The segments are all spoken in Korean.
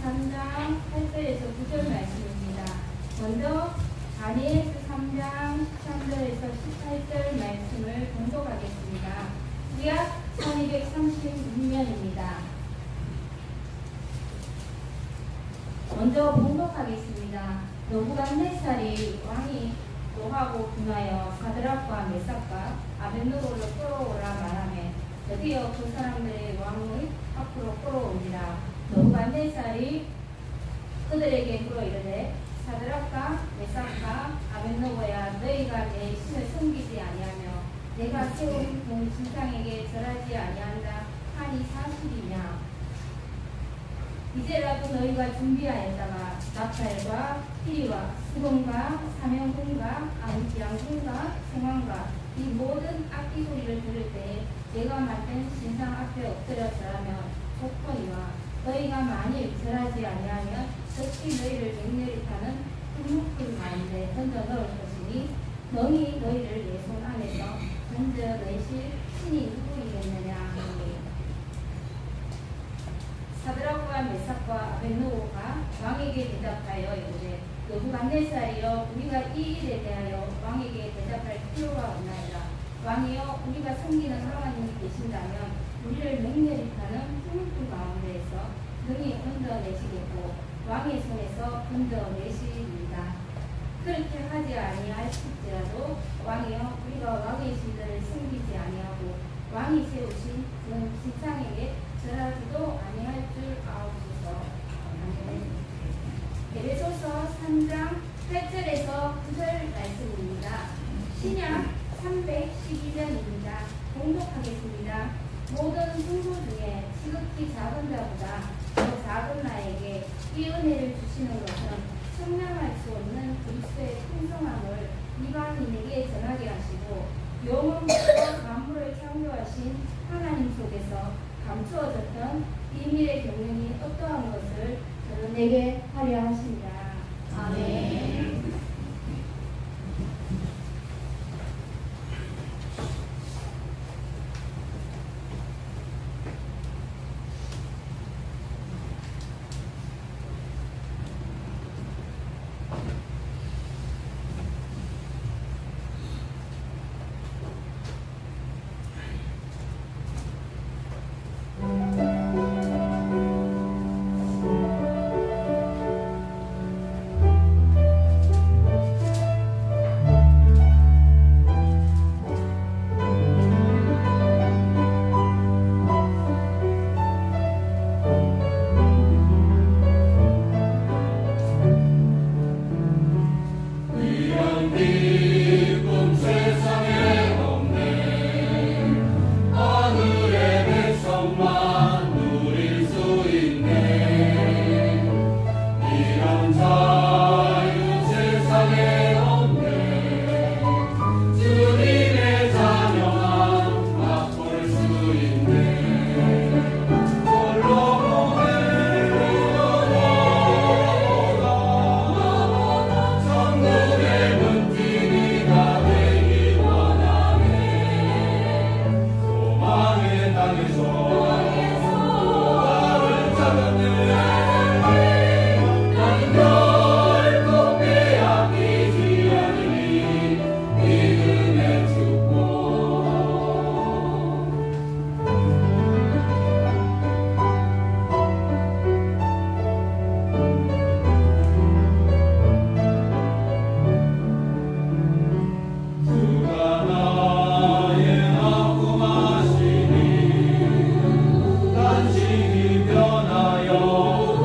3장 8절에서 9절 말씀입니다. 먼저 다니엘서 3장 13절에서 18절 말씀을 봉독하겠습니다. 구약 1236년입니다. 먼저 봉독하겠습니다. 느부갓네살이 왕이 노하고 분하여 사드락과 메삭과 아벳느고를 끌어오라 말하며 드디어 그 사람들의 왕의 앞으로 끌어오니라. 느부갓네살이 그들에게 물어 이르되 사드락과 메삭과 아벳느고야, 너희가 내 신을 섬기지 아니하며 내가 세운 본 신상에게 절하지 아니한다 하니 사실이냐? 이제라도 너희가 준비하였다가 납달과 피리와 수금과 사명금과 양금과 생황과 이 모든 악기 소리를 들을 때에 내가 만든 신상 앞에 엎드려 절하며 좋거니와 너희가 만일 절하지 아니하면 즉시 너희를 맹렬히 타는 흙물풀 가운데 던져 넣을 것이니 너희 너희를 내 손 안에서 던져 내실 신이 누구이겠느냐 하니 사드락과 메삭과 아벳느고가 왕에게 대답하여 이르되 느부갓네살이여, 우리가 이 일에 대하여 왕에게 대답할 필요가 없나이다. 왕이여, 우리가 섬기는 하나님이 계신다면 우리를 맹렬히 타는 흙물풀 가운데에서 능히 건져내시겠고 왕의 손에서 건져내시리이다. 그렇게 하지 아니할지라도 왕이여, 우리가 왕의 신들을 섬기지 아니하고 왕이 세우신 그 신상에게 절하지도 아니할 줄 아옵소서. 아멘. 에베소서 3장 8절에서 9절 말씀입니다. 신약 312년입니다. 봉독하겠습니다. 모든 성도 중에 지극히 작은 자보다 더 작은 나에게 이 은혜를 주시는 것은 측량할 수 없는 그리스도의 풍성함을 이방인에게 전하게 하시고 영원부터 만물을 창조하신 하나님 속에서 감추어졌던 비밀의 경륜이 어떠한 것을 드러내게 하려 하십니다. 아멘. 단식이 변하여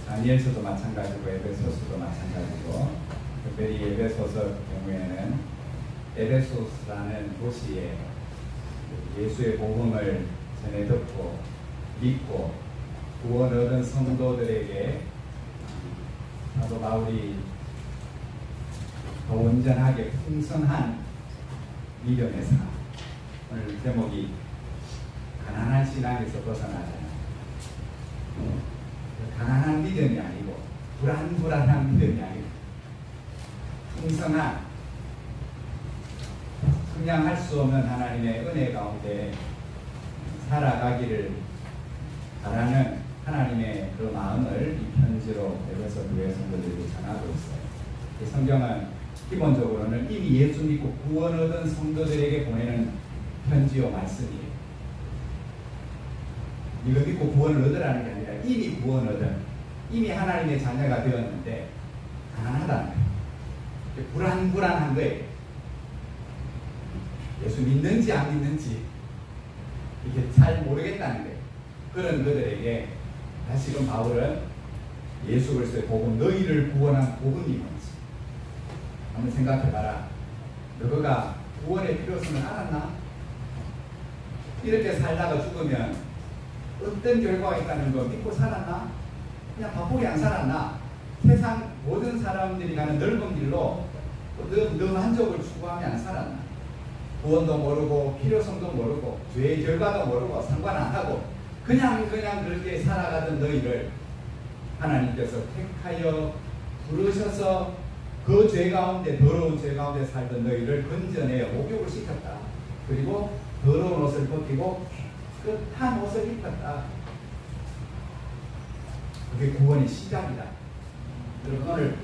다니엘서도 마찬가지고 에베소서도 마찬가지고, 특별히 에베소서 경우에는 에베소스라는 도시에 예수의 복음을 전해 듣고 믿고 구원 얻은 성도들에게 사도 바울이 더 온전하게 풍성한 믿음의 삶, 오늘 제목이 가난한 신앙에서 벗어나잖아요. 가난한 믿음이 아니고 불안한 믿음이 아니고 풍성한, 측량할 수 없는 하나님의 은혜 가운데 살아가기를 바라는 하나님의 그 마음을 이 편지로 에베소 교회 성도들이 전하고 있어요. 이 성경은 기본적으로는 이미 예수 믿고 구원 얻은 성도들에게 보내는 편지요 말씀이에요. 이거 믿고 구원을 얻으라는 게 아니라 이미 구원 얻은, 이미 하나님의 자녀가 되었는데 가난하다는 거예요. 불안한 거예요. 예수 믿는지 안 믿는지 이게 잘 모르겠다는 거예요. 그런 그들에게 다시금 바울은 예수 그리스도의 복음, 너희를 구원한 복음이 뭔지 한번 생각해봐라. 너가 구원의 필요성을 알았나? 이렇게 살다가 죽으면 어떤 결과가 있다는 거 믿고 살았나? 그냥 바쁘게 안 살았나? 세상 모든 사람들이 가는 넓은 길로 너 만족을 추구하며 안 살았나? 구원도 모르고 필요성도 모르고 죄의 결과도 모르고 상관 안 하고 그냥 그렇게 살아가던 너희를 하나님께서 택하여 부르셔서 그 죄 가운데, 더러운 죄 가운데 살던 너희를 건져내어 목욕을 시켰다. 그리고 더러운 옷을 벗기고 깨끗한 옷을 입혔다. 그게 구원의 시작이다. 여러분, 오늘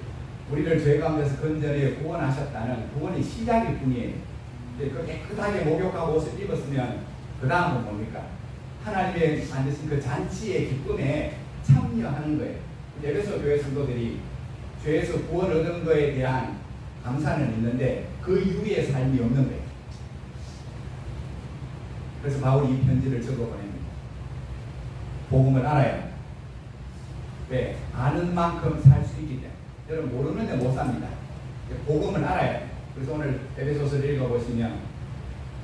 우리를 죄 가운데서 건져내어 구원하셨다는 구원의 시작일 뿐이에요. 그 깨끗하게 목욕하고 옷을 입었으면 그 다음은 뭡니까? 하나님의 만드신 그 잔치의 기쁨에 참여하는 거예요. 에베소 교회 성도들이 죄에서 구원 얻은 거에 대한 감사는 있는데 그 이후의 삶이 없는 거예요. 그래서 바울이 이 편지를 적어 보냅니다. 복음을 알아야 합니다. 왜? 아는 만큼 살 수 있기 때문에. 여러분 모르는데 못 삽니다. 복음을 알아야 돼요. 그래서 오늘 에베소서를 읽어보시면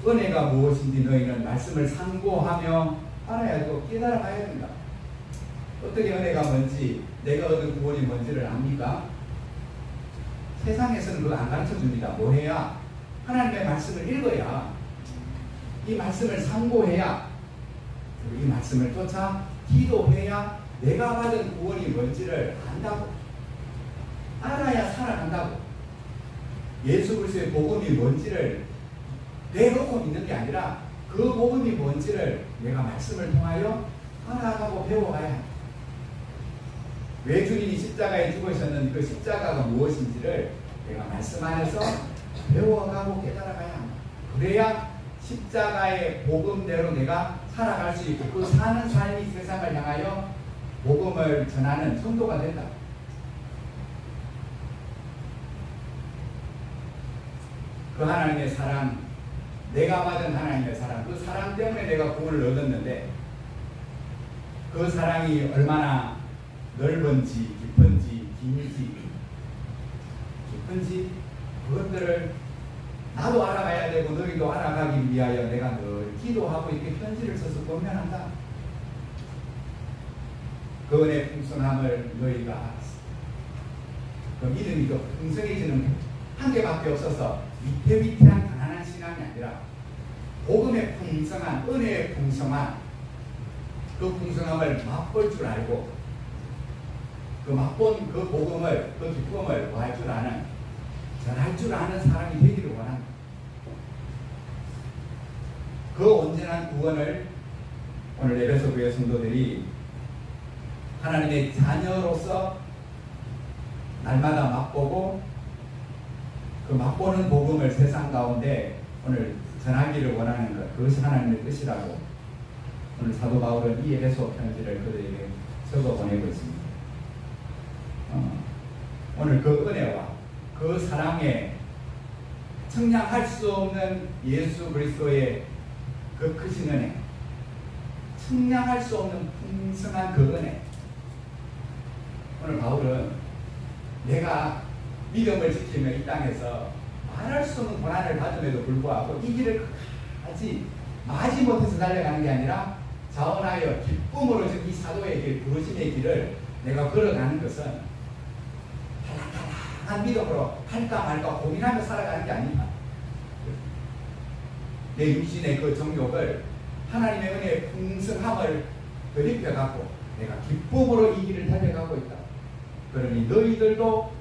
은혜가 무엇인지 너희는 말씀을 상고하며 알아야 하고 깨달아 봐야 된다. 어떻게 은혜가 뭔지, 내가 얻은 구원이 뭔지를 압니까? 세상에서는 그거 안 가르쳐 줍니다. 뭐 해야? 하나님의 말씀을 읽어야, 이 말씀을 상고해야, 이 말씀을 쫓아 기도해야 내가 받은 구원이 뭔지를 안다고. 알아야 살아간다고. 예수 그리스도의 복음이 뭔지를 배우고 믿는 게 아니라 그 복음이 뭔지를 내가 말씀을 통하여 알아가고 배워가야 합니다. 왜 주님이 십자가에 죽으셨는 그 십자가가 무엇인지를 내가 말씀 안에서 배워가고 깨달아가야 합니다. 그래야 십자가의 복음대로 내가 살아갈 수 있고 그 사는 삶이 세상을 향하여 복음을 전하는 성도가 된다. 그 하나님의 사랑, 내가 받은 하나님의 사랑, 그 사랑 때문에 내가 구원을 얻었는데 그 사랑이 얼마나 넓은지 깊은지 깊은지 그것들을 나도 알아가야 되고 너희도 알아가기 위하여 내가 늘 기도하고 이렇게 편지를 써서 권면한다. 그 은혜의 풍성함을 너희가 알았어. 그 믿음이 더 풍성해지는 한계밖에 없어서 위태위태한 가난한 신앙이 아니라 복음의 풍성한, 은혜의 풍성한 그 풍성함을 맛볼 줄 알고 그 맛본 그 복음을, 그 기쁨을 구할 줄 아는, 전할 줄 아는 사람이 되기를 원합니다. 그 온전한 구원을 오늘 에베소 교회 성도들이 하나님의 자녀로서 날마다 맛보고 그 맛보는 복음을 세상 가운데 오늘 전하기를 원하는 것, 그것이 하나님의 뜻이라고 오늘 사도 바울은 이 에베소 편지를 그들에게 적어 보내고 있습니다. 오늘 그 은혜와 그 사랑에 측량할 수 없는 예수 그리스도의 그 크신 은혜, 측량할 수 없는 풍성한 그 은혜, 오늘 바울은 내가 믿음을 지키며 이 땅에서 말할 수 없는 고난을 받음에도 불구하고 이 길을 끝까지 마지 못해서 달려가는 게 아니라 자원하여 기쁨으로 지금 이 사도의 길, 부르심의 길을 내가 걸어가는 것은 달랑달랑한 믿음으로 할까 말까 고민하며 살아가는 게 아니야. 내 육신의 그 정욕을 하나님의 은혜의 풍성함을 덧입혀 갖고 내가 기쁨으로 이 길을 달려가고 있다. 그러니 너희들도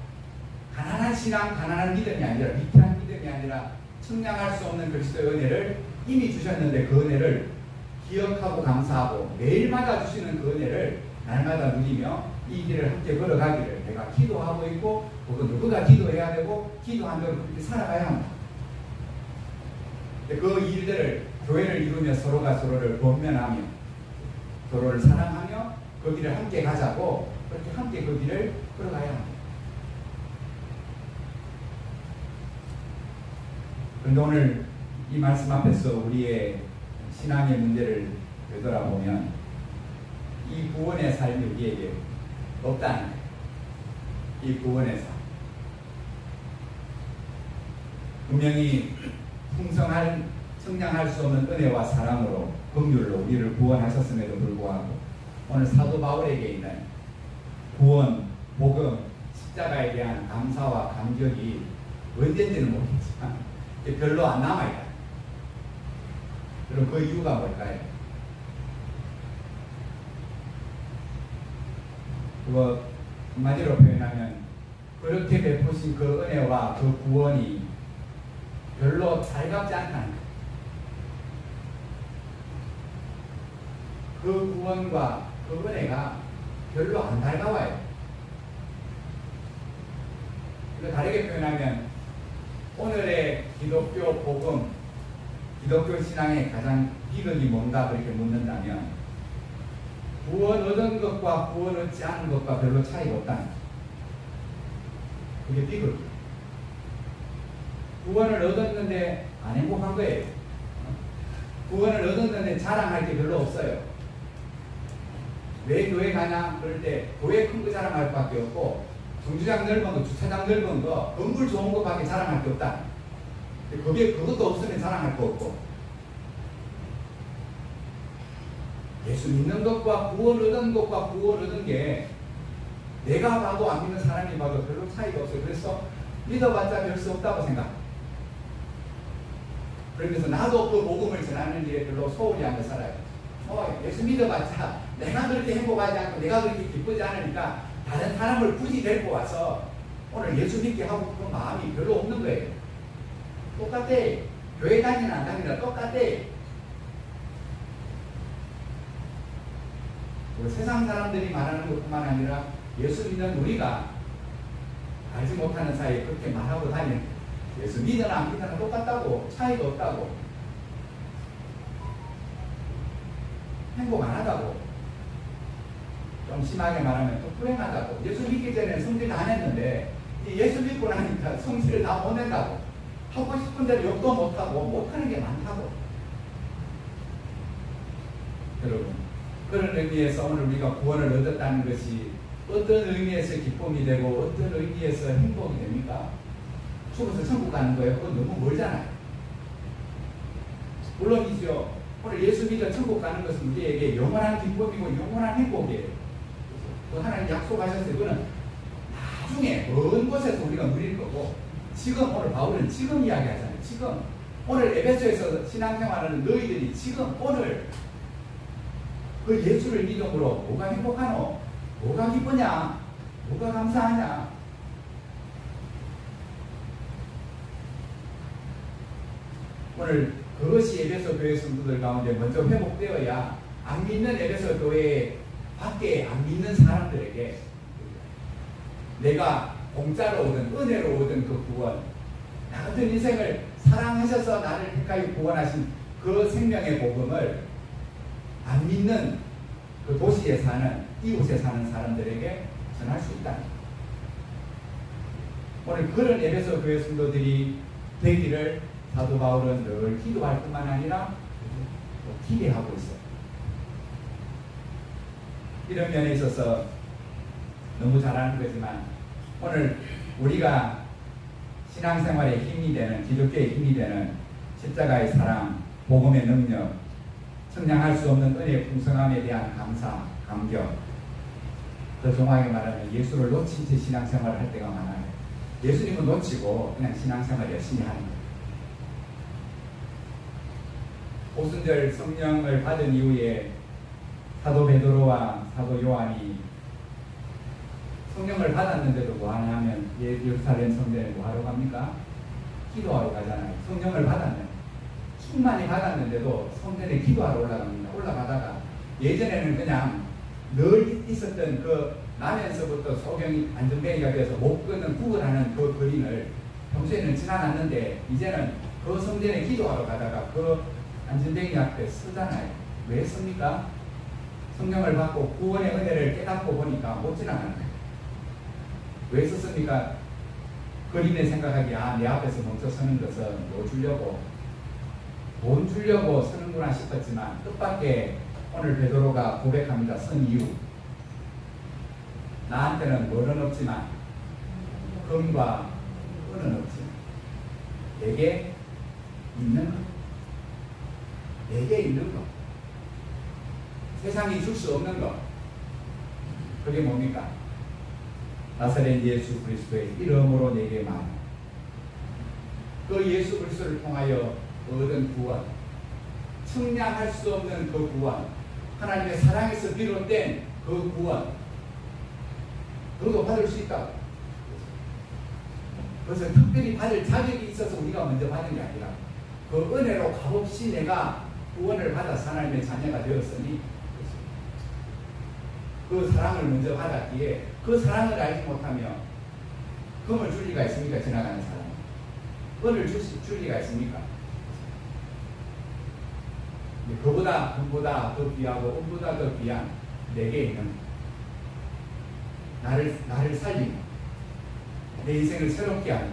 가난한 신앙, 가난한 믿음이 아니라 위태한 믿음이 아니라 측량할 수 없는 그리스도의 은혜를 이미 주셨는데 그 은혜를 기억하고 감사하고 매일마다 주시는 그 은혜를 날마다 누리며 이 길을 함께 걸어가기를 내가 기도하고 있고 혹은 누구가 기도해야 되고 기도한 대로 그렇게 살아가야 합니다. 그 일들을 교회를 이루며 서로가 서로를 권면하며 서로를 사랑하며 그 길을 함께 가자고 그렇게 함께 그 길을 걸어가야 합니다. 그런데 오늘 이 말씀 앞에서 우리의 신앙의 문제를 되돌아보면 이 구원의 삶이 우리에게 없다는 거예요. 이 구원의 삶. 분명히 풍성한 청량할 수 없는 은혜와 사랑으로 긍휼로 우리를 구원하셨음에도 불구하고 오늘 사도 바울에게 있는 구원, 복음, 십자가에 대한 감사와 감격이 언제인지는 모르겠지만 별로 안 남아있다. 그럼 그 이유가 뭘까요? 그거 한마디로 표현하면 그렇게 베푸신 그 은혜와 그 구원이 별로 달갑지 않다는 거예요. 그 구원과 그 은혜가 별로 안 달가워요. 다르게 표현하면 오늘의 기독교 복음, 기독교 신앙의 가장 비극이 뭔가 그렇게 묻는다면 구원 얻은 것과 구원 얻지 않은 것과 별로 차이가 없다는 거예요. 그게 비극이에요. 구원을 얻었는데 안 행복한 거예요. 구원을 얻었는데 자랑할 게 별로 없어요. 왜 교회 가냐? 그럴 때 교회 큰 거 자랑할 수밖에 없고 정주장 넓은 거, 주차장 넓은 거, 건물 좋은 것밖에 자랑할 게 없다. 그것도 없으면 자랑할 거 없고 예수 믿는 것과 구원 얻은 것과 구원 얻은 게 내가 봐도 안 믿는 사람이 봐도 별로 차이가 없어요. 그래서 믿어봤자 별 수 없다고 생각. 그러면서 나도 그 복음을 전하는 일에 별로 소홀히 하며 살아요. 예수 믿어봤자 내가 그렇게 행복하지 않고 내가 그렇게 기쁘지 않으니까 다른 사람을 굳이 데리고 와서 오늘 예수 믿게 하고 그런 마음이 별로 없는 거예요. 똑같아. 교회 다니나 안 다니나 똑같아. 세상 사람들이 말하는 것뿐만 아니라 예수 믿는 우리가 알지 못하는 사이에 그렇게 말하고 다니는 예수 믿으나 안 믿으나 똑같다고 차이가 없다고 행복 안 하다고 좀 심하게 말하면 또 불행하다고 예수 믿기 전에 성질 다 안 했는데 예수 믿고 나니까 성질을 다 못 낸다고 하고 싶은 대로 욕도 못하고 못하는 게 많다고. 여러분 그런 의미에서 오늘 우리가 구원을 얻었다는 것이 어떤 의미에서 기쁨이 되고 어떤 의미에서 행복이 됩니까? 죽어서 천국 가는 거예요? 그건 너무 멀잖아요. 물론이죠. 오늘 예수 믿어 천국 가는 것은 우리에게 영원한 기쁨이고 영원한 행복이에요. 그 하나님 약속하셨어요. 그거는 나중에 먼 곳에서 우리가 누릴 거고 지금 오늘 바울은 지금 이야기하잖아요. 지금 오늘 에베소에서 신앙생활하는 너희들이 지금 오늘 그 예수를 믿음으로 뭐가 행복하노? 뭐가 기쁘냐? 뭐가 감사하냐? 오늘 그것이 에베소 교회 성도들 가운데 먼저 회복되어야 안 믿는 에베소 교회 밖에 안 믿는 사람들에게 내가 공짜로 얻은 은혜로 얻은 그 구원 나 같은 인생을 사랑하셔서 나를 택하여 구원하신 그 생명의 복음을 안 믿는 그 도시에 사는 이웃에 사는 사람들에게 전할 수 있다. 오늘 그런 에베소 교회 성도들이 되기를 사도 바울은 늘 기도할 뿐만 아니라 또 기대하고 있어요. 이런 면에 있어서 너무 잘하는 거지만 오늘 우리가 신앙생활의 힘이 되는, 기독교의 힘이 되는 십자가의 사랑, 복음의 능력, 청량할 수 없는 은혜의 풍성함에 대한 감사, 감격. 더 정확하게 말하면 예수를 놓친 채 신앙생활을 할 때가 많아요. 예수님은 놓치고 그냥 신앙생활 열심히 하는 거예요. 오순절 성령을 받은 이후에 사도 베드로와 사도 요한이 성령을 받았는데도 뭐하냐 하면 예루살렘 성전에 뭐하러 갑니까? 기도하러 가잖아요. 성령을 받았는데 충만히 받았는데도 성전에 기도하러 올라갑니다. 올라가다가 예전에는 그냥 늘 있었던 그 나면서부터 소경이 안전뱅이가 돼서 못 끄는 구걸하는 그 그림을 평소에는 지나갔는데 이제는 그 성전에 기도하러 가다가 그 안전뱅이 앞에 서잖아요. 왜 섭니까? 성령을 받고 구원의 은혜를 깨닫고 보니까 못 지나가는 거예요. 왜 썼습니까? 그림에 생각하기에 내 앞에서 멈춰 서는 것은 뭐 주려고, 돈 주려고 서는구나 싶었지만 뜻밖의 오늘 베드로가 고백합니다. 선 이유. 나한테는 뭐는 없지만 금과 은은 없지만 내게 있는 것, 내게 있는 것, 세상이 줄 수 없는 것, 그게 뭡니까? 나사렛 예수 그리스도의 이름으로 내게 말하라. 그 예수 그리스도를 통하여 얻은 구원, 측량할 수 없는 그 구원, 하나님의 사랑에서 비롯된 그 구원, 너도 받을 수 있다. 그래서 특별히 받을 자격이 있어서 우리가 먼저 받은 게 아니라 그 은혜로 값없이 내가 구원을 받아서 하나님의 자녀가 되었으니 그 사랑을 먼저 받았기에 그 사랑을 알지 못하며 금을 줄 리가 있습니까? 지나가는 사람. 은을 줄 리가 있습니까? 그보다 금보다 더 귀하고 은보다 더 귀한 내게 있는 나를 살리는 내 인생을 새롭게 하는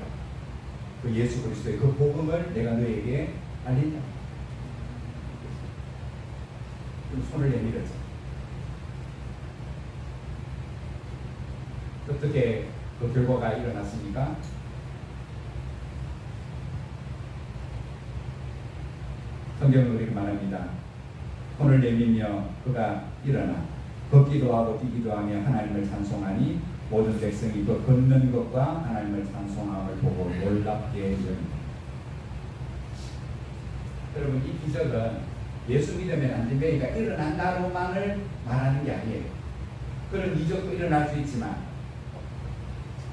그 예수 그리스도의 그 복음을 내가 너에게 알린다. 손을 내밀었죠. 어떻게 그 결과가 일어났습니까? 성경은 우리가 말합니다. 손을 내밀며 그가 일어나 걷기도 하고 뛰기도 하며 하나님을 찬송하니 모든 백성이 그 걷는 것과 하나님을 찬송함을 보고 놀랍게 여깁니다. 여러분, 이 기적은 예수 믿으면 안전뱅이가 일어난다로만을 말하는 게 아니에요. 그런 이적도 일어날 수 있지만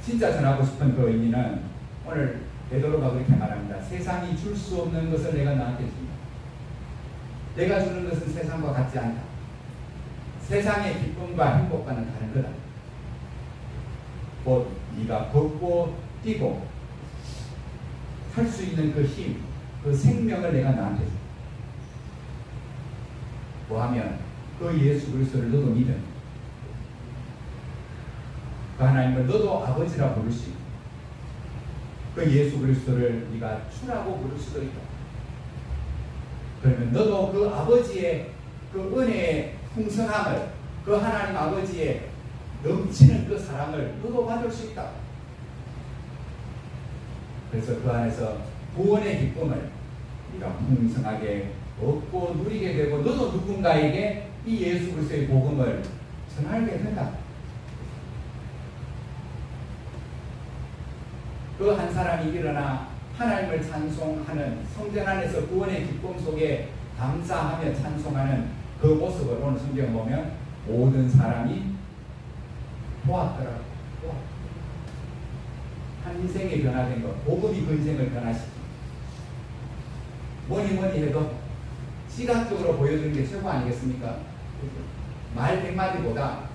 진짜 전하고 싶은 그 의미는 오늘 베드로가 그렇게 말합니다. 세상이 줄 수 없는 것을 내가 너한테 준다. 내가 주는 것은 세상과 같지 않다. 세상의 기쁨과 행복과는 다른 거다. 곧 네가 걷고 뛰고 할 수 있는 그 힘, 그 생명을 내가 너한테 준다. 뭐하면 그 예수 그리스도를 너도 믿어. 그 하나님을 너도 아버지라 부를 수 있고 그 예수 그리스도를 네가 주라고 부를 수도 있다. 그러면 너도 그 아버지의 그 은혜의 풍성함을, 그 하나님 아버지의 넘치는 그 사랑을 너도 받을 수 있다. 그래서 그 안에서 구원의 기쁨을 네가 풍성하게 얻고 누리게 되고 너도 누군가에게 이 예수 그리스도의 복음을 전하게 된다. 그 한 사람이 일어나 하나님을 찬송하는 성전 안에서 구원의 기쁨 속에 감사하며 찬송하는 그 모습을 오늘 성경 보면 모든 사람이 보았더라고. 한 인생이 변화된 것, 복음이 그 인생을 변화시킵니다. 뭐니 해도 시각적으로 보여주는 게 최고 아니겠습니까? 말 100마디보다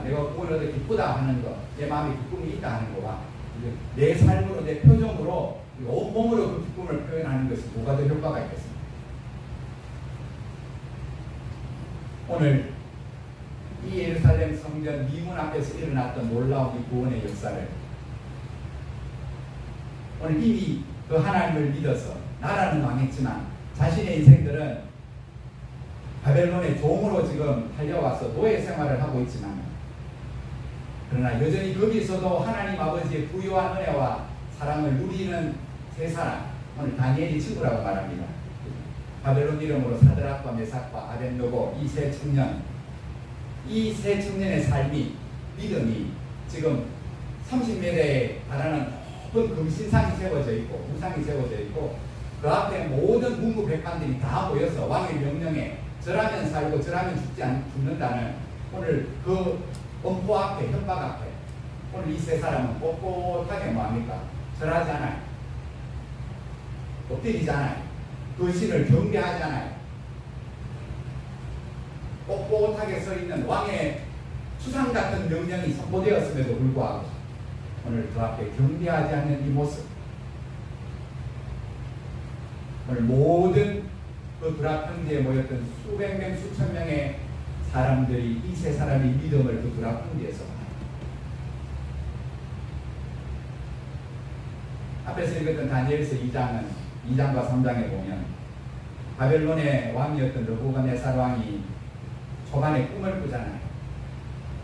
내가 구원을 얻어 기쁘다 하는 것, 내 마음에 기쁨이 있다 하는 거와 내 삶으로, 내 표정으로, 온몸으로 그 기쁨을 표현하는 것이 뭐가 더 효과가 있겠습니까? 오늘 이 예루살렘 성전 미문 앞에서 일어났던 놀라운 이 구원의 역사를 오늘 이미 그 하나님을 믿어서 나라는 망했지만 자신의 인생들은 바벨론의 종으로 지금 달려와서 노예 생활을 하고 있지만 그러나 여전히 거기서도 하나님 아버지의 부유한 은혜와 사랑을 누리는 세 사람, 오늘 다니엘이 친구라고 말합니다. 바벨론 이름으로 사드락과 메삭과 아벳느고 이 세 청년, 이 세 청년의 삶이, 믿음이 지금 30m에 달하는 높은 금신상이 세워져 있고 우상이 세워져 있고 그 앞에 모든 문무 백관들이 다 모여서 왕의 명령에 저라면 살고 저라면 죽는다는 오늘 그 엄포 앞에, 현박 앞에 오늘 이 세 사람은 꼿꼿하게 뭐합니까? 절하지 않아요. 엎드리지 않아요. 그 신을 경배하지 않아요. 꼿꼿하게 서 있는 왕의 수상 같은 명령이 선포되었음에도 불구하고 오늘 그 앞에 경배하지 않는 이 모습, 오늘 모든 그 두랍평지에 모였던 수백 명, 수천 명의 사람들이 이 세 사람의 믿음을 그 두랍평지에서 봐요. 앞에서 읽었던 다니엘서 2장과 3장에 보면 바벨론의 왕이었던 느부갓네살 왕이 초반에 꿈을 꾸잖아요.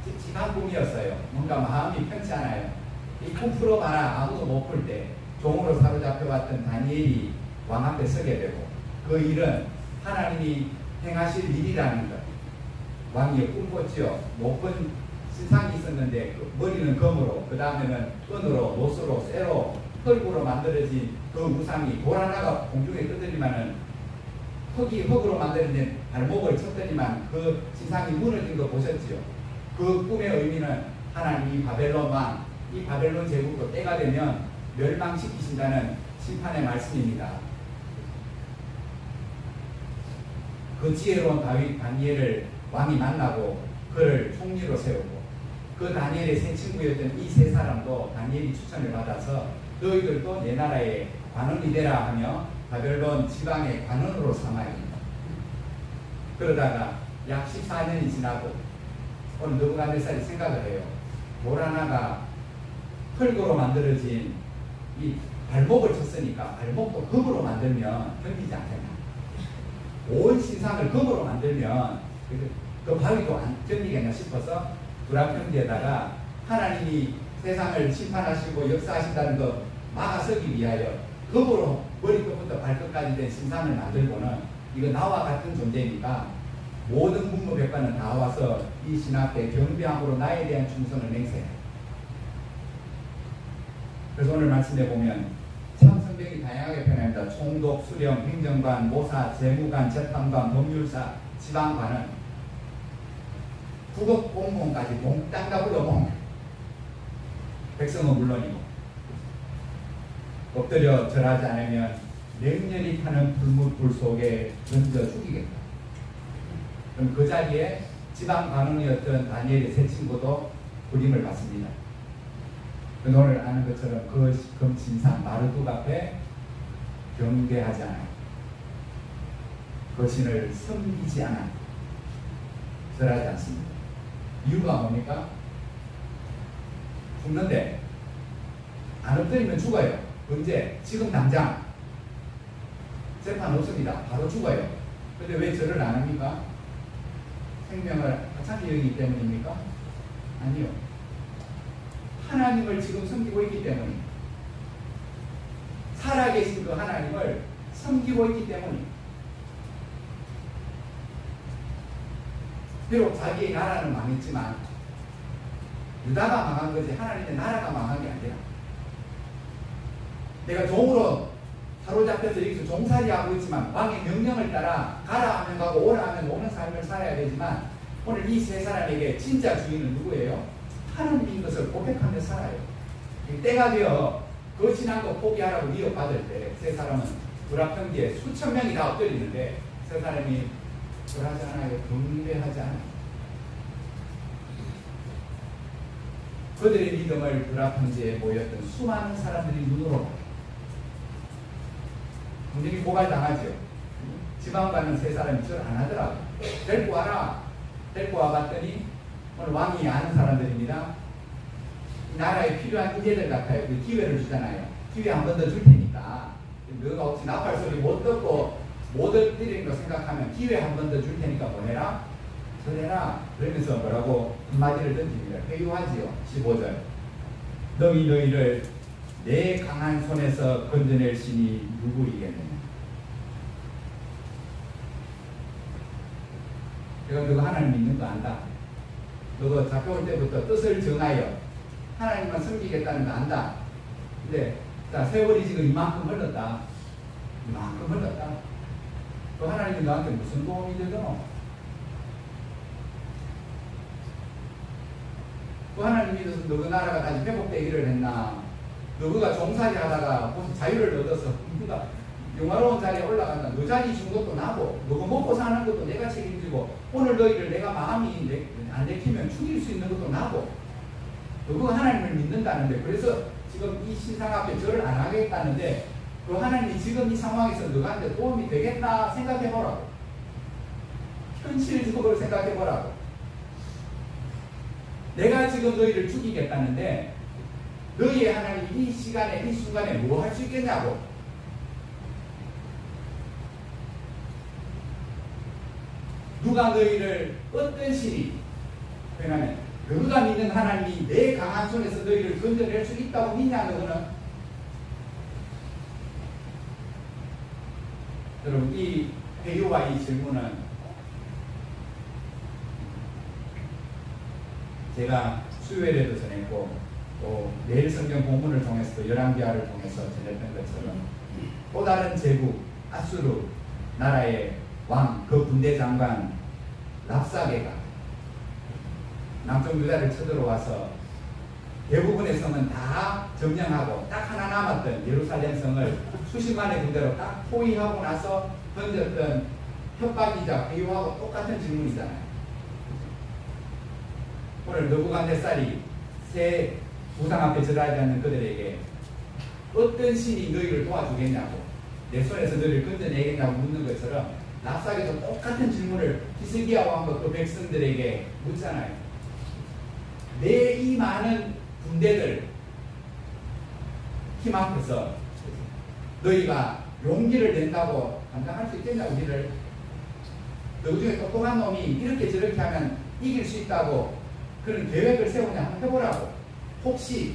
찝찝한 꿈이었어요. 뭔가 마음이 편치 않아요. 이 꿈 풀어봐라 아무도 못 풀 때 종으로 사로잡혀왔던 다니엘이 왕 앞에 서게 되고 그 일은 하나님이 행하실 일이라는 것. 왕이 꿈꿨지요. 높은 신상이 있었는데 그 머리는 금으로, 그 다음에는 은으로, 노스로, 쇠로, 흙으로 만들어진 그 우상이 돌 하나가 공중에 떠들리면은 흙으로 만들어진 발목을 쳤더니만 그 신상이 무너진 거 보셨지요. 그 꿈의 의미는 하나님이 바벨론 왕, 이 바벨론 제국도 때가 되면 멸망시키신다는 심판의 말씀입니다. 그 지혜로운 다니엘을 왕이 만나고 그를 총리로 세우고 그 다니엘의 세 친구였던 이 세 사람도 다니엘이 추천을 받아서 너희들도 내 나라의 관원이 되라 하며 바벨론 지방의 관원으로 삼아야 합니다. 그러다가 약 14년이 지나고 오늘 느부갓네살이 생각을 해요. 돌 하나가 흙으로 만들어진 이 발목을 쳤으니까 발목도 금으로 만들면 견디지 않겠나. 온 신상을 금으로 만들면 그 바위도 안 견디겠나 싶어서 두랍평지에다가 하나님이 세상을 심판하시고 역사하신다는 것 막아서기 위하여 금으로 머리끝부터 발끝까지 된 신상을 만들고는 이거 나와 같은 존재니까 모든 문무백관은 다 와서 이 신 앞에 경배함으로 나에 대한 충성을 맹세해. 그래서 오늘 말씀에 보면 참 성경이 다양하게 표현합니다. 총독, 수령, 행정관, 모사, 재무관, 재판관, 법률사, 지방관은 국업공무원까지 몽땅 다 불러봉. 백성은 물론이고 엎드려 절하지 않으면 맹렬히 타는 불 속에 던져 죽이겠다. 그럼 그 자리에 지방관원이었던 다니엘의 세 친구도 부림을 받습니다. 오늘 아는 것처럼 그 금신상 마르둑 앞에 경배하지 않아요. 그 신을 섬기지 않아요. 절하지 않습니다. 이유가 뭡니까? 죽는데 안 엎드리면 죽어요. 언제? 지금 당장 재판 없습니다. 바로 죽어요. 근데 왜 절을 안 합니까? 생명을 하찮게 여기기 때문입니까? 아니요. 하나님을 지금 섬기고 있기 때문에, 살아계신 그 하나님을 섬기고 있기 때문에, 비록 자기의 나라는 망했지만 유다가 망한 거지 하나님의 나라가 망한 게 아니라, 내가 종으로 사로잡혀서 여기서 종살이하고 있지만 왕의 명령을 따라 가라 하면 가고 오라 하면 오는 삶을 살아야 되지만, 오늘 이 세 사람에게 진짜 주인은 누구예요? 하나님인 것을 고백하며 살아요. 때가 되어 그 신앙도 포기하라고 위협받을 때 세 사람은 두랍평지에 수천 명이 다 엎드리는데 세 사람이 절하지 않아요. 경배하지 않아요. 그들의 믿음을 두랍평지에 모였던 수많은 사람들이 눈으로 봐요. 굉장히 고발당하죠. 지방 가는 세 사람이 절 안 하더라고. 데리고 와라. 데리고 와봤더니 오늘 왕이 아는 사람들입니다. 나라에 필요한 인재들 같아요. 그 기회를 주잖아요. 기회 한 번 더 줄 테니까 너가 혹시 나팔 소리 못 듣고 못 엎드리는 거 생각하면 기회 한 번 더 줄 테니까 보내라. 그래라. 그러면서 뭐라고 한마디를 던집니다. 회유하지요. 15절. 너희를 내 강한 손에서 건져낼 신이 누구이겠느냐. 내가 너가 하나님 믿는 거 안다. 너가 잡혀올 때부터 뜻을 정하여 하나님만 섬기겠다는 거 안다. 근데 자, 세월이 지금 이만큼 흘렀다. 이만큼 흘렀다. 그 하나님이 너한테 무슨 도움이 되더노? 그 하나님 믿어서 너그 나라가 다시 회복되기를 했나? 너가 종살이 하다가 자유를 얻어서 너가 영화로운 자리에 올라간다. 너 자리 준 것도 나고, 너가 먹고 사는 것도 내가 책임지고, 오늘 너희를 내가 마음이 안 내키면 죽일 수 있는 것도 나고, 너가 하나님을 믿는다는데, 그래서 지금 이 신상 앞에 절을 안 하겠다는데, 그 하나님이 지금 이 상황에서 너한테 도움이 되겠나 생각해보라고. 현실적으로 생각해보라고. 내가 지금 너희를 죽이겠다는데, 너희의 하나님이 이 시간에, 이 순간에 뭐 할 수 있겠냐고. 누가 너희를 어떤 신이, 왜냐하면 너희가 믿는 하나님이 내 강한 손에서 너희를 건져낼 수 있다고 믿냐, 너는? 여러분, 이 회유와 이 질문은 제가 수요일에도 전했고, 또 내일 성경 본문을 통해서도 열왕기하를 통해서 전했던 것처럼 또 다른 제국 아수르 나라의 왕, 그 군대 장관 랍사게가 남쪽 유다를 쳐들어와서 대부분의 성은 다 점령하고 딱 하나 남았던 예루살렘 성을 수십만의 군대로 딱 포위하고 나서 던졌던 협박이자 회유하고 똑같은 질문이잖아요. 오늘 느부갓네살이 새 우상 앞에 절하지 않는 그들에게 어떤 신이 너희를 도와주겠냐고, 내 손에서 너희를 건져내겠냐고 묻는 것처럼 랍사게도 똑같은 질문을 히스기야 왕과 그 백성들에게 묻잖아요. 내 이 많은 군대들 힘 앞에서 너희가 용기를 낸다고 감당할 수 있겠냐, 우리를? 너 중에 똑똑한 놈이 이렇게 저렇게 하면 이길 수 있다고 그런 계획을 세우냐 한번 해보라고. 혹시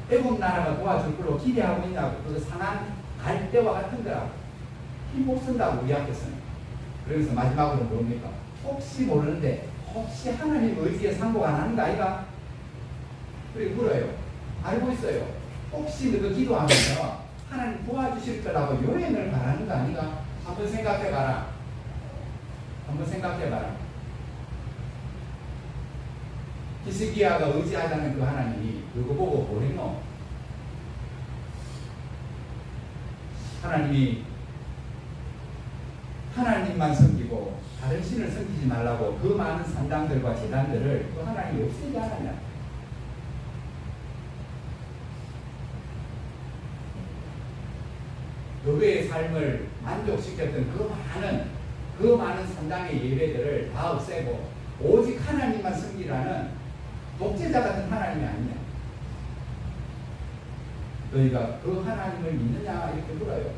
애국 나라가 도와줄 걸로 기대하고 있냐고. 그래서 상한 갈대와 같은 거라고. 힘 못 쓴다고, 우리 앞에서는. 그래서 마지막으로 뭡니까? 혹시 모르는데 혹시 하나님 의지에 상복 안 하는 거 아이가? 그리고 물어요. 알고 있어요. 혹시 너가 기도하면서 하나님 도와주실 거라고 요행을 바라는 거 아니가? 한번 생각해봐라. 한번 생각해봐라. 히스기야가 의지하자는 그 하나님이 누구 보고 뭐했노? 하나님만 섬기고 다른 신을 섬기지 말라고 그 많은 산당들과 제단들을 그 하나님이 없애지 않았냐? 너의 삶을 만족시켰던 그 많은 산당의 예배들을 다 없애고 오직 하나님만 섬기라는 독재자 같은 하나님이 아니냐? 너희가 그 하나님을 믿느냐? 이렇게 물어요.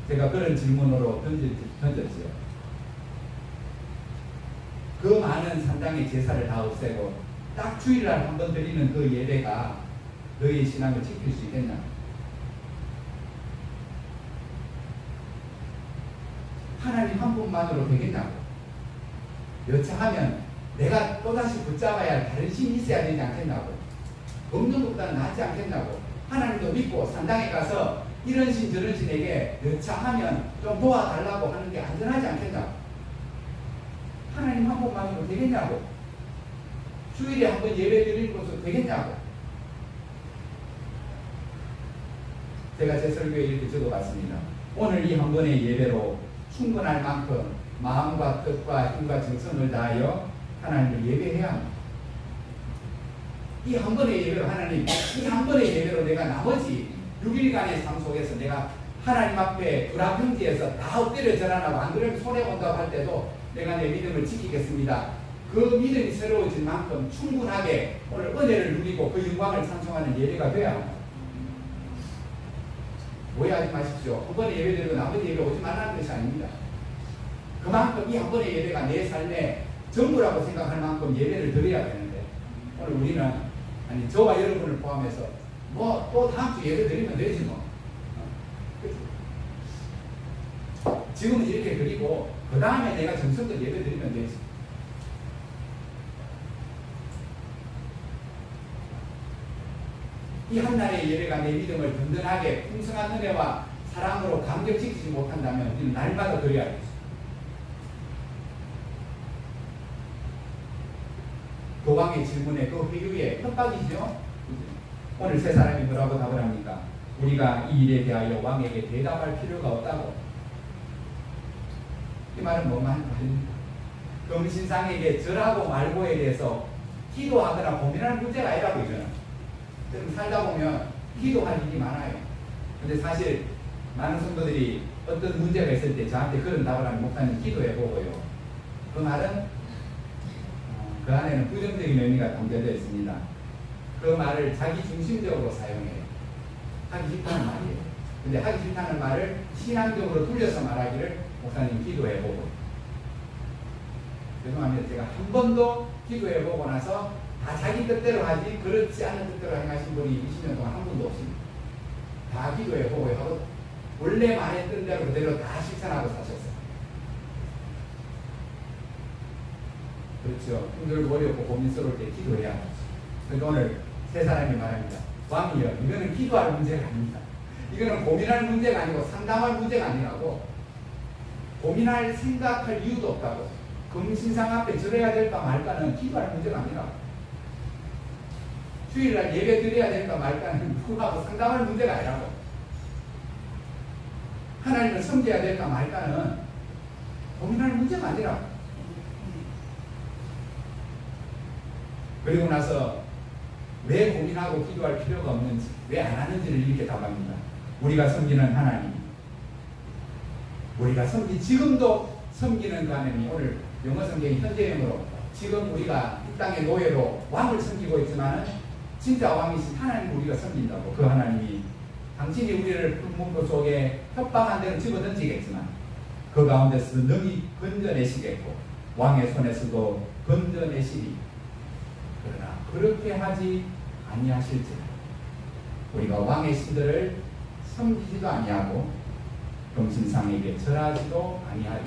제가 그런 질문으로 던졌지요. 그 많은 산당의 제사를 다 없애고 딱 주일날 한 번 드리는 그 예배가 너희의 신앙을 지킬 수 있겠냐? 하나님 한 분만으로 되겠냐고. 여차하면 내가 또다시 붙잡아야 할 다른 신이 있어야 되지 않겠냐고. 없는 것보다는 낫지 않겠냐고. 하나님도 믿고 산당에 가서 이런 신 저런 신에게 여차하면 좀 도와달라고 하는 게 안전하지 않겠냐고. 하나님 한 분만으로 되겠냐고. 주일에 한 번 예배 드리는 것도 되겠냐고. 제가 제 설교에 이렇게 적어봤습니다. 오늘 이 한 번의 예배로 충분할 만큼 마음과 뜻과 힘과 정성을 다하여 하나님을 예배해야 합니다. 이 한 번의 예배로 하나님, 이 한 번의 예배로 내가 나머지 6일간의 삶 속에서 내가 하나님 앞에 불합평지에서 다 엎드려 절하나고 안 그러면 손해본다고 할 때도 내가 내 믿음을 지키겠습니다. 그 믿음이 새로워질 만큼 충분하게 오늘 은혜를 누리고 그 영광을 찬송하는 예배가 돼야 합니다. 오해하지 마십시오. 한 번에 예배 드리고 나머지 예배 오지 말라는 것이 아닙니다. 그만큼 이 한 번의 예배가 내 삶의 전부라고 생각할 만큼 예배를 드려야 되는데 오늘 우리는 아니 저와 여러분을 포함해서 뭐 또 다음 주 예배 드리면 되지 뭐. 지금은 이렇게 드리고 그 다음에 내가 정성껏 예배 드리면 되지. 이 한날의 예배가 내 믿음을 든든하게 풍성한 은혜와 사랑으로 감격시키지 못한다면 우리는 날마다 드려야겠어. 교황의 질문에 그 회유에 협박이죠. 오늘 세 사람이 뭐라고 답을 합니까? 우리가 이 일에 대하여 왕에게 대답할 필요가 없다고. 이 말은 뭐 말입니까? 금신상에게 절하고 말고에 대해서 기도하거나 고민할 문제가 아니라고 이거는. 좀 살다 보면 기도할 일이 많아요. 근데 사실 많은 성도들이 어떤 문제가 있을 때 저한테 그런 답을 하면 목사님 기도해보고요. 그 말은 그 안에는 부정적인 의미가 담겨져 있습니다. 그 말을 자기 중심적으로 사용해요. 하기 싫다는 말이에요. 근데 하기 싫다는 말을 신앙적으로 돌려서 말하기를 목사님 기도해보고. 죄송합니다. 제가 한 번도 기도해보고 나서 다 자기 뜻대로 하지 그렇지 않은 뜻대로 행하신 분이 20년 동안 한 분도 없습니다. 다 기도해보고 하고 원래 말했던 대로 그대로 다 실천하고 사셨어요. 그렇죠. 힘들고 어렵고 고민스러울 때 기도해야 하죠. 그러니까 오늘 세 사람이 말합니다. 왕이여, 이거는 기도할 문제가 아닙니다. 이거는 고민할 문제가 아니고 상담할 문제가 아니라고. 고민할 생각할 이유도 없다고. 금신상 앞에 절해야 될까 말까는 기도할 문제가 아니라고. 주일날 예배 드려야 될까 말까는 누구하고 상담할 문제가 아니라고. 하나님을 섬겨야 될까 말까는 고민할 문제가 아니라고. 그리고 나서 왜 고민하고 기도할 필요가 없는지, 왜 안 하는지를 이렇게 답합니다. 우리가 섬기는 하나님, 우리가 지금도 섬기는 그 하나님이 오늘 영어 성경이 현재형으로 지금 우리가 이 땅의 노예로 왕을 섬기고 있지만 진짜 왕이신 하나님을 우리가 섬긴다고. 그 하나님이 당신이 우리를 풀문고 속에 협박한 대로 집어던지겠지만 그 가운데서 능히 건져내시겠고 왕의 손에서도 건져내시리. 그러나 그렇게 하지 아니하실지라 우리가 왕의 신들을 섬기지도 아니하고 금신상에게 절하지도 아니하리.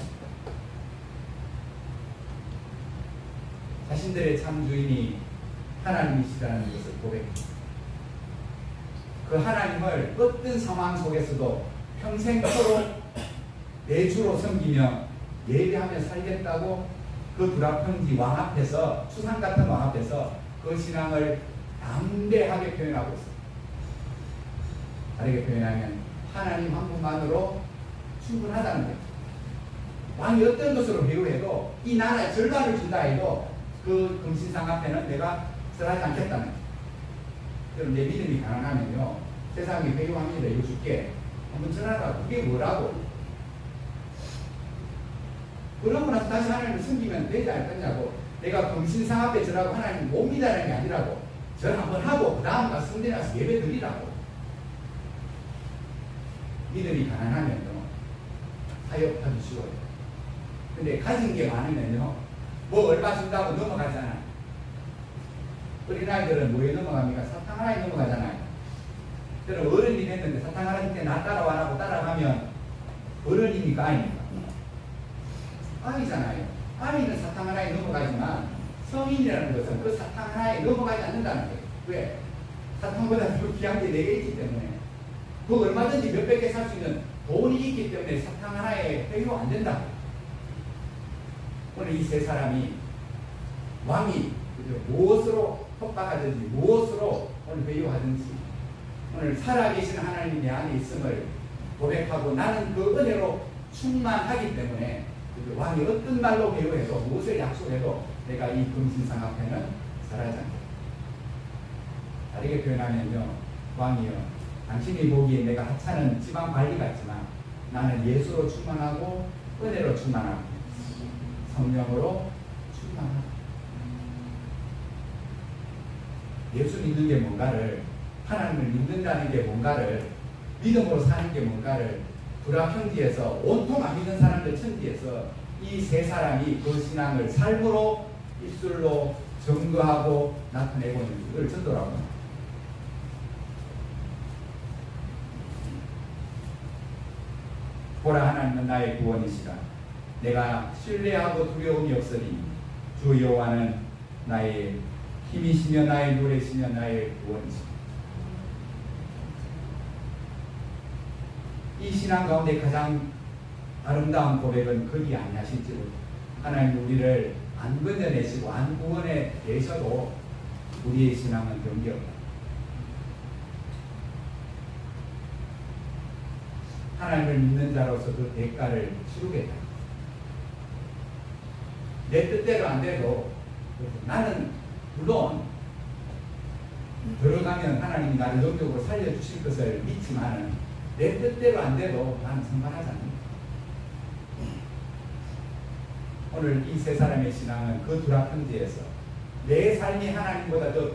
자신들의 참 주인이 하나님이시라는 것을 고백합니다. 그 하나님을 어떤 상황 속에서도 평생토록 내 주로 섬기며 예배하며 살겠다고 그 두라평지 왕 앞에서, 추상 같은 왕 앞에서 그 신앙을 담대하게 표현하고 있습니다. 다르게 표현하면 하나님 한 분만으로 충분하다는 거죠. 왕이 어떤 것으로 배우해도 이 나라에 절반을 준다 해도 그 금신상 앞에는 내가 절하지 않겠다는 거죠. 그럼 내 믿음이 가난하면요, 세상이 배우합니다. 이거 줄게. 한번 전하라. 그게 뭐라고? 그러고 나서 다시 하나님을 섬기면 되지 않겠냐고. 내가 금신상 앞에 절하고 하나님 못 믿으라는 게 아니라고. 절 한번 하고 그 다음 가서 성전에 가서 예배 드리라고. 믿음이 가난하면요, 타협하기 쉬워요. 근데 가진 게 많으면요, 뭐 얼마 준다고 넘어가잖아요. 어린아이들은 뭐에 넘어갑니까? 사탕 하나에 넘어가잖아요. 그럼 어른이 됐는데 사탕 하나 줄 때 나 따라와라고 따라가면 어른입니까? 아닙니까? 아니잖아요. 아이는 사탕 하나에 넘어가지만 성인이라는 것은 그 사탕 하나에 넘어가지 않는다는 거예요. 왜? 사탕보다 더 귀한 게 4개 있기 때문에. 그 얼마든지 몇백 개 살 수 있는 돈이 있기 때문에 사탕 하나에 회유 안 된다. 오늘 이 세 사람이 왕이 무엇으로 협박하든지 무엇으로 오늘 회유하든지 오늘 살아계신 하나님이 내 안에 있음을 고백하고 나는 그 은혜로 충만하기 때문에 왕이 어떤 말로 회유해도 무엇을 약속해도 내가 이 금신상 앞에는 절하지 않겠다. 다르게 표현하면요, 왕이여, 당신이 보기에 내가 하찮은 지방 관리 같지만 나는 예수로 충만하고 은혜로 충만하고 성령으로 충만하고. 예수 믿는 게 뭔가를, 하나님을 믿는다는 게 뭔가를, 믿음으로 사는 게 뭔가를 두라평지에서 온통 안 믿는 사람들 천지에서 이 세 사람이 그 신앙을 삶으로 입술로 증거하고 나타내고 있는 것을 전도라고 합니다. 보라, 하나님은 나의 구원이시라. 내가 신뢰하고 두려움이 없으니 주 여호와는 나의 힘이시며 나의 노래시며 나의 구원이시라. 이 신앙 가운데 가장 아름다운 고백은 그리 아니하실지로 하나님 우리를 안 건져내시고 안 구원해 내셔도 우리의 신앙은 경계 없다. 하나님을 믿는 자로서 그 대가를 치르겠다. 내 뜻대로 안 돼도 나는 물론 들어가면 하나님이 나를 영적으로 살려주실 것을 믿지만은 내 뜻대로 안 돼도 나는 상관하지 않는다. 오늘 이 세 사람의 신앙은 그 두라 편지에서 내 삶이 하나님보다 더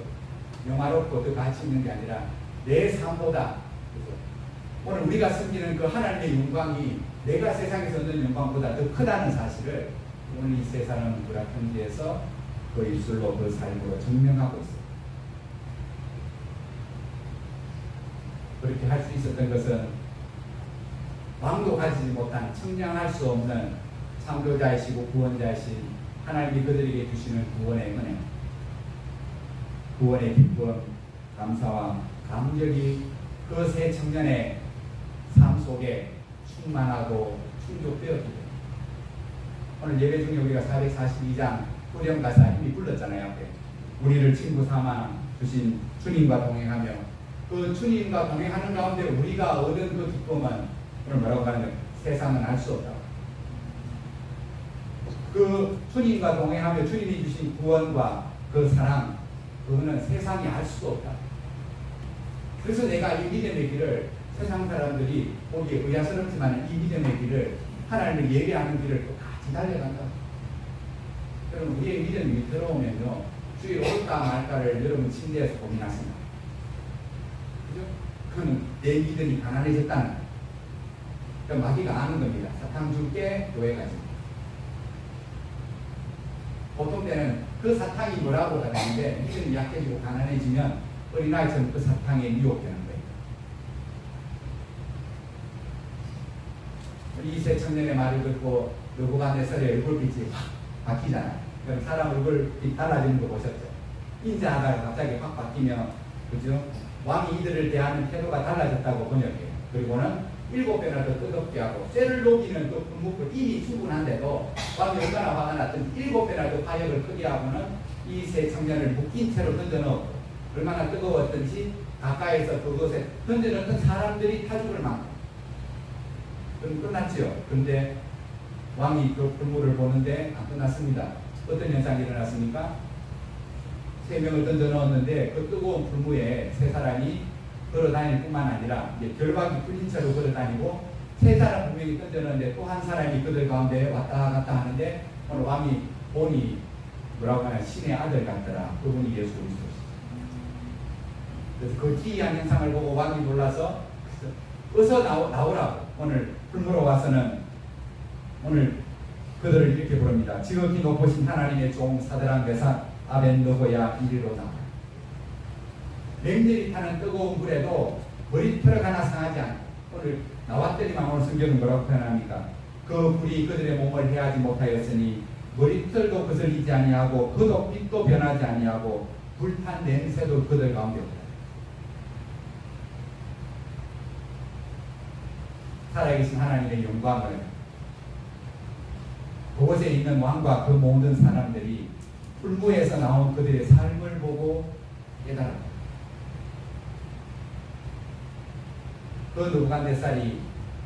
영화롭고 더 가치 있는 게 아니라 내 삶보다, 오늘 우리가 섬기는 그 하나님의 영광이 내가 세상에서 얻는 영광보다 더 크다는 사실을 오늘 이 세 사람은 두라 편지에서 그 입술로 그 삶으로 증명하고 있어요. 그렇게 할 수 있었던 것은 왕도 가지지 못한 청량할 수 없는 창조자이시고 구원자이신 하나님이 그들에게 주시는 구원의 은혜, 구원의 기쁨, 감사와 감격이 그 세 청년의 삶 속에 충만하고 충족되었기 때문에 오늘 예배 중에 우리가 442장 후렴가사 힘이 불렀잖아요. 앞에 우리를 친구 삼아 주신 주님과 동행하며 그 주님과 동행하는 가운데 우리가 얻은 그 기쁨은 오늘 뭐라고 하는데 세상은 알 수 없다. 그 주님과 동행하며 주님이 주신 구원과 그 사랑, 그거는 세상이 알 수 없다. 그래서 내가 이 믿음의 길을 세상 사람들이 보기에 의아스럽지만 이 믿음의 길을 하나님을 예배하는 길을 또 같이 달려간다. 여러분 우리의 믿음이 들어오면요 주일 올까 말까를 여러분 침대에서 고민하십니다. 그죠? 그건 내 믿음이 가난해졌다는 거예요. 그러니까 마귀가 아는 겁니다. 사탕 줄게 교회 가지. 보통 때는 그 사탕이 뭐라고 하는데 믿음이 약해지고 가난해지면 어린아이처럼 그 사탕에 미혹되는 거예요. 이 세 청년의 말을 듣고 느부갓네살의 얼굴빛이 확 바뀌잖아요. 그럼 사람 얼굴빛 달라지는 거 보셨죠? 인자하다가 갑자기 확 바뀌면 그죠? 왕이 이들을 대하는 태도가 달라졌다고 번역해요. 그리고는 7배나 더 뜨겁게 하고 쇠를 녹이는 그 분무를 이미 충분한데도 왕이 얼마나 화가 났든지 7배나 더 파역을 크게 하고는 이 세 청년을 묶인 채로 던져넣었고 얼마나 뜨거웠든지 가까이서 그곳에 던져넣던 사람들이 타 죽을 만큼. 그럼 끝났지요. 그런데 왕이 그 불물을 보는데 안 끝났습니다. 어떤 현상이 일어났습니까? 3명을 던져넣었는데 그 뜨거운 불무에 세 사람이 걸어다닐 뿐만 아니라 이제 결박이 풀린 채로 걸어다니고 세 사람 분명히 던져넣었는데 또 한 사람이 그들 가운데 왔다 갔다 하는데 오늘 왕이 보니 뭐라고 하냐 신의 아들 같더라. 그분이 예수 그리스도시죠. 그래서 그 기이한 현상을 보고 왕이 놀라서 어서 나오라고 오늘 불무로 와서는 오늘 그들을 이렇게 부릅니다. 지극히 높으신 하나님의 종 사드락 메삭 아벤느고야 이리로 나와. 맹렬히 타는 뜨거운 불에도 머리털 하나 상하지 않고 오늘 나왔더니만 오늘 성경은 뭐라고 표현합니까? 그 불이 그들의 몸을 해하지 못하였으니 머리털도 거슬리지 아니하고 그도 빛도 변하지 아니하고 불탄 냄새도 그들 가운데 없다. 살아계신 하나님의 영광을 그곳에 있는 왕과 그 모든 사람들이 불무에서 나온 그들의 삶을 보고 깨달았다. 그 느부갓네살이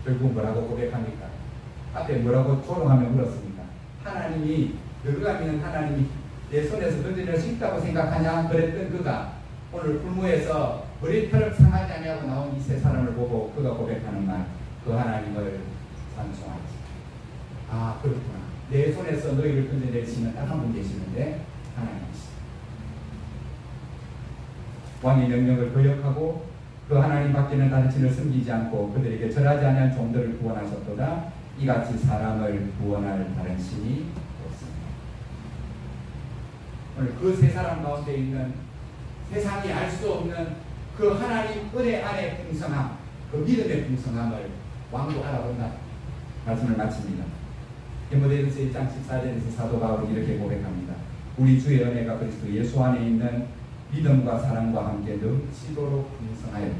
결국 뭐라고 고백합니까? 앞에 뭐라고 조롱하며 물었습니까? 하나님이 너가 믿는 하나님이 내 손에서 건져낼 수 있다고 생각하냐? 그랬던 그가 오늘 불무에서 머리털 상하지 아니하고 나온 이 세 사람을 보고 그가 고백하는 말, 그 하나님을 찬송하지. 아 그렇구나. 내 손에서 너희를 건져내시는 딱 한 분 계시는데 하나님이시다. 왕의 명령을 거역하고 그 하나님 밖에는 다른 신을 섬기지 않고 그들에게 절하지 아니한 종들을 구원하셨도다. 이같이 사람을 구원할 다른 신이 없습니다. 오늘 그 세 사람 가운데 있는 세상이 알 수 없는 그 하나님 은혜 안에 풍성함, 그 믿음의 풍성함을 왕도 알아본다. 말씀을 마칩니다. 디모데후서 1장 14절에서 사도 바울은 이렇게 고백합니다. 우리 주의 은혜가 그리스도 예수 안에 있는 믿음과 사랑과 함께 넘치도록 풍성하였다.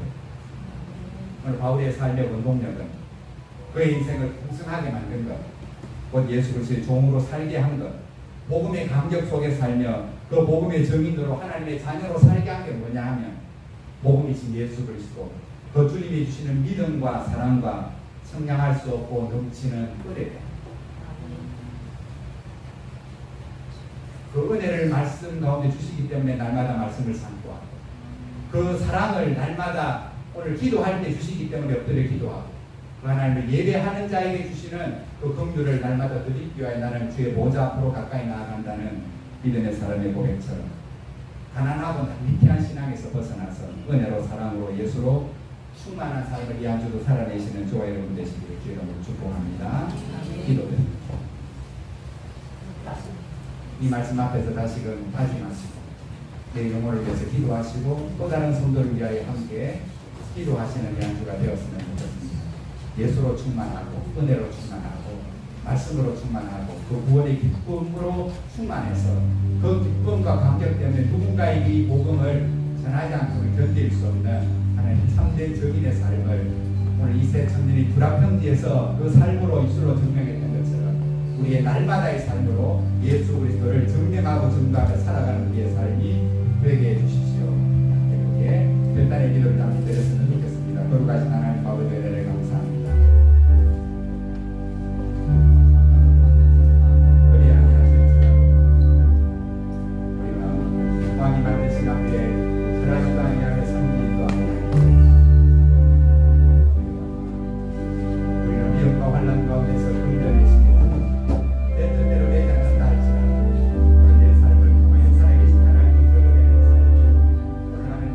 오늘 바울의 삶의 원동력은 그의 인생을 풍성하게 만든 것, 곧 예수 그리스도의 종으로 살게 한 것, 복음의 감격 속에 살며 그 복음의 증인으로 하나님의 자녀로 살게 한 게 뭐냐 하면 복음이신 예수 그리스도, 그 주님이 주시는 믿음과 사랑과 청량할 수 없고 넘치는 은혜다. 그 은혜를 말씀 가운데 주시기 때문에 날마다 말씀을 삼고 하고, 그 사랑을 날마다 오늘 기도할 때 주시기 때문에 엎드려 기도하고, 그 하나님을 예배하는 자에게 주시는 그 긍휼을 날마다 드리기 위하여 나는 주의 보좌 앞으로 가까이 나아간다는 믿음의 사람의 고백처럼 가난하고 미태한 신앙에서 벗어나서 은혜로 사랑으로 예수로 충만한 삶을 이 한 주도 살아내시는 저와 여러분 되시기를 주의 이름으로 축복합니다. 기도드립니다. 이 말씀 앞에서 다시금 다짐하시고 내 영혼을 위해서 기도하시고 또 다른 성도를 위하여 함께 기도하시는 이 한 주가 되었으면 좋겠습니다. 예수로 충만하고 은혜로 충만하고 말씀으로 충만하고 그 구원의 기쁨으로 충만해서 그 기쁨과 감격 때문에 누군가에게 이 복음을 전하지 않고 견딜 수 없는 하나님 참된 증인의 삶을 오늘 이세 청년이 불합평지에서 그 삶으로 입술로 증명했던 것처럼 우리의 날마다의 삶으로 예수 그리스도를 증명하고 증거하며 살아가는 우리의 삶이 되게 해주십시오. 이렇게 별단의 기도를 담기 드렸으면 좋겠습니다. 거룩하신 하나님 아버지 은혜를 감사합니다. 우리는 왕이 만드신 앞에 전하지도 아니하며 섬기지도 아니하며 우리는 위험과 환난 가운데서 건져내십니다. 내 뜻대로 되지 않는다 할지라도 오늘 내 삶을 통하여 살아계신 하나님을 드러내는 삶이 오늘 하나님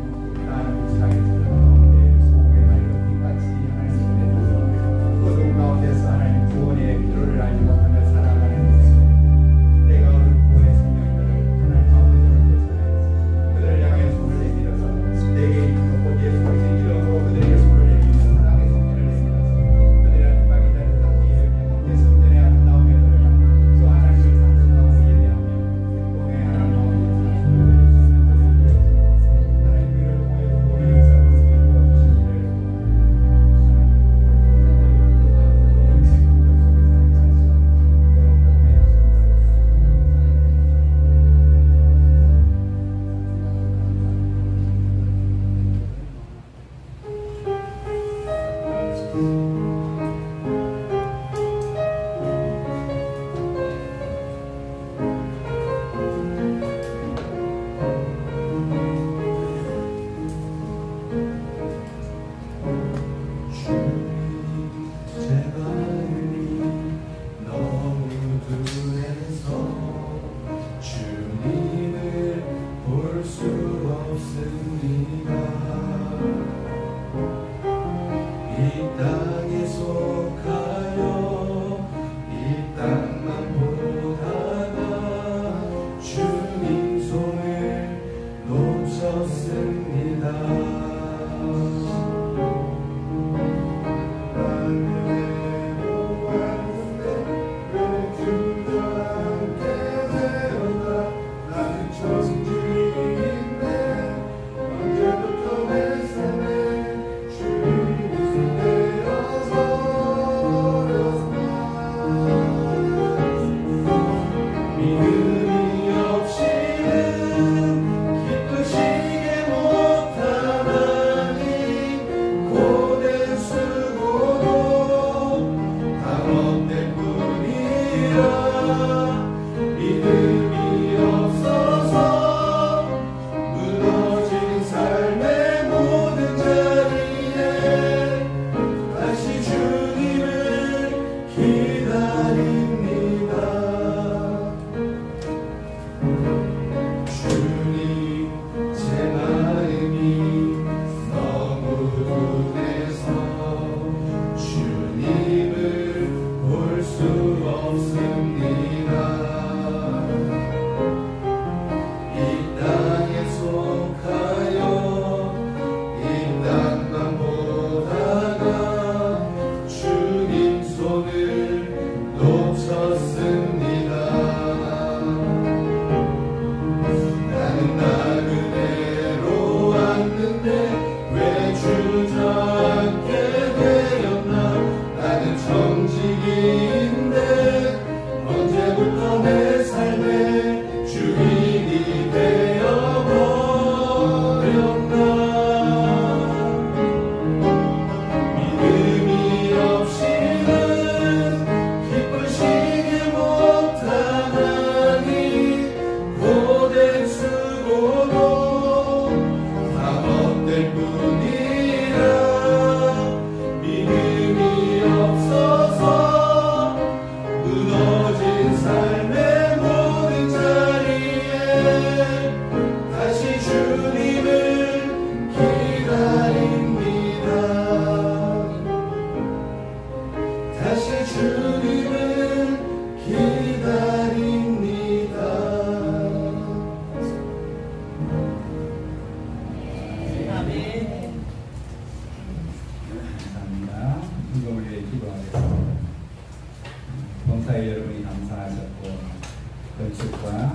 나는 무시하게 되는 가운데 소금의 맑은 빛같이 하나님의 내려서 그 어두운 가운데서 하나님 구원의 필요를 알지 못하며 살아가는 인생, 내가 얻은 구원의 생명들을 하나님 아버지를 쫓아내서 그들을 향하여 손을 내밀어서 내게 있는 곧 예수 그리스도의 이름으로 그들에게 손을 내밀며 사랑의 손길을 내밀어서 그들의 마지막이 되는 상기를 내 성전의 아름다움에 들어가 그 하나님을 찬송하고 예배하며 공의 하나님 아버지의 찬송을 드릴 수 있는 것을 되어서 하나님 그를 통하여 우리의 삶을 이루어 주시기를 헌금을 위해 기도하겠습니다. 봉사에 여러분이 감사하셨고 건축과